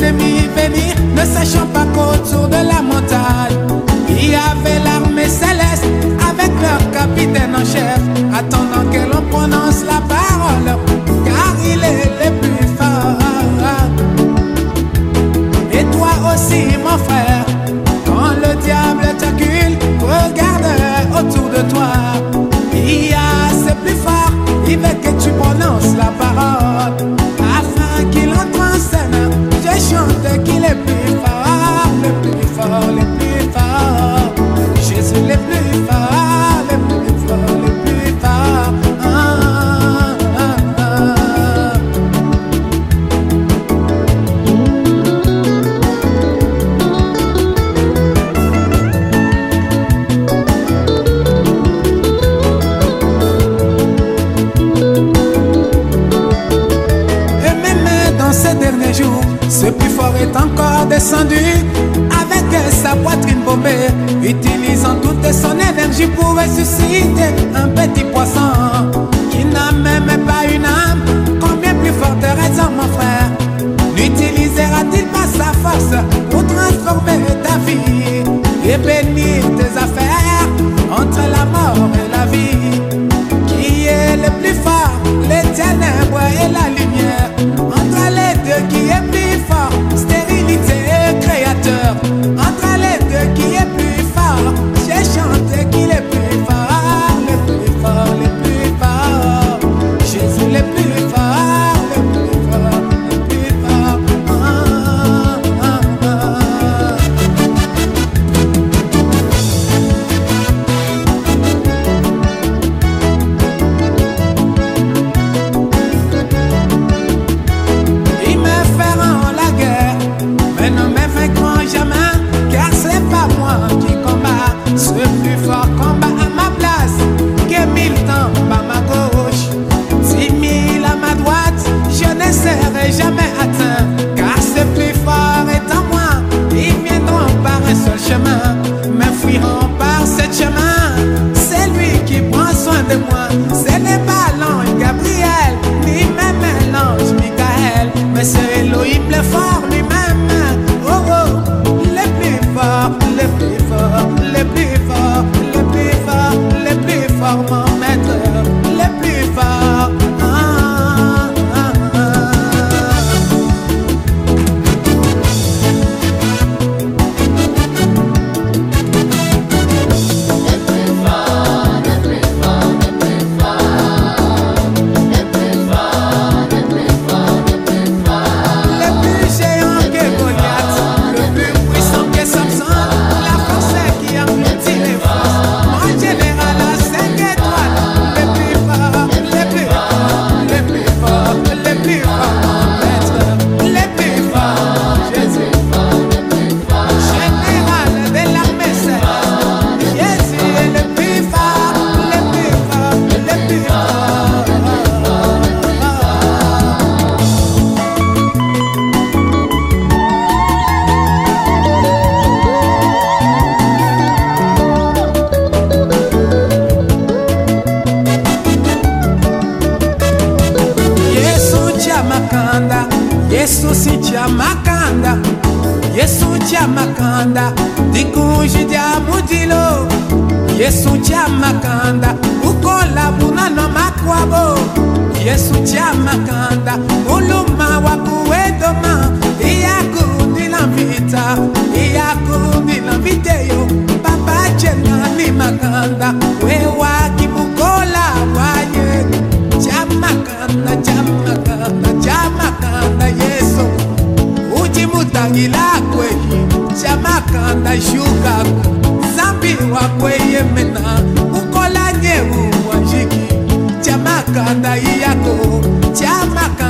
ennemis venir, ne sachant pas qu'autour de la montagne, il y avait l'armée céleste avec leur capitaine en chef, attendant que l'on prononce la parole, car il est le plus fort. Et toi aussi, mon frère, quand le diable t'accule, regarde autour de toi. Il y a ce plus fort, il veut que tu prononces la parole, afin qu'il entre en scène. Je chante qu'il est plus fort, le plus fort, le plus fort. Jésus le plus fort, le plus fort, le plus fort. Et même dans ces derniers jours, ce plus fort est encore descendu avec sa poitrine bombée, utilisant toute son énergie pour ressusciter un petit poisson qui n'a même pas une âme. Combien plus forte raison, mon frère, n'utilisera-t-il pas sa force pour transformer ta vie et bénir tes affaires entre la mort et la vie? Qui est le plus fort, les ténèbres et la lumière? Entre les deux, qui est plus fort? Stérilité et créateur. Entre les deux, qui est plus fort? J'ai chanté qu'il est plus fort, le plus fort, le plus fort. Jésus le plus fort, le plus fort, le plus fort. Ils me feront la guerre, mais ne me vaincront jamais, car c'est pas moi qui combat. Ce plus fort combat à ma place, que 1000 tombent à ma gauche, 10 000 à ma droite, je ne serai jamais atteint, car ce plus fort est en moi. Ils viendront par un seul chemin, me fuiront par ce chemin. C'est lui qui prend soin de moi, ce n'est pas l'ange Gabriel, ni même l'ange Michael, mais c'est Elohim le fort lui-même. Oh oh, le plus fort, le plus fort, le plus fort, le plus fort, le plus fort, mon maître, le plus fort. Le plus géant que Goliath, le plus puissant que Samson, la force qui engloutit les forces. Mon général à 5 étoiles, le plus fort, le plus fort, le plus fort, le plus fort, mon maître, le plus fort, Jésus. Général de l'armée céleste, Jésus est le plus fort, le plus fort, le plus fort. Yesu Chiamakanda, Yesu Chiamakanda, Dikunji dia mudilo. Yesu Chiamakanda, ukola bunano makwabo. Yesu Chiamakanda, uluma wakuedoma. Iyakundi la vita, iyakundi la video. Papa chena ni makanda, wewa kibukola waye. Chiamakanda, Chiamakanda, Chiamakanda. Tata Yato, Tiamaka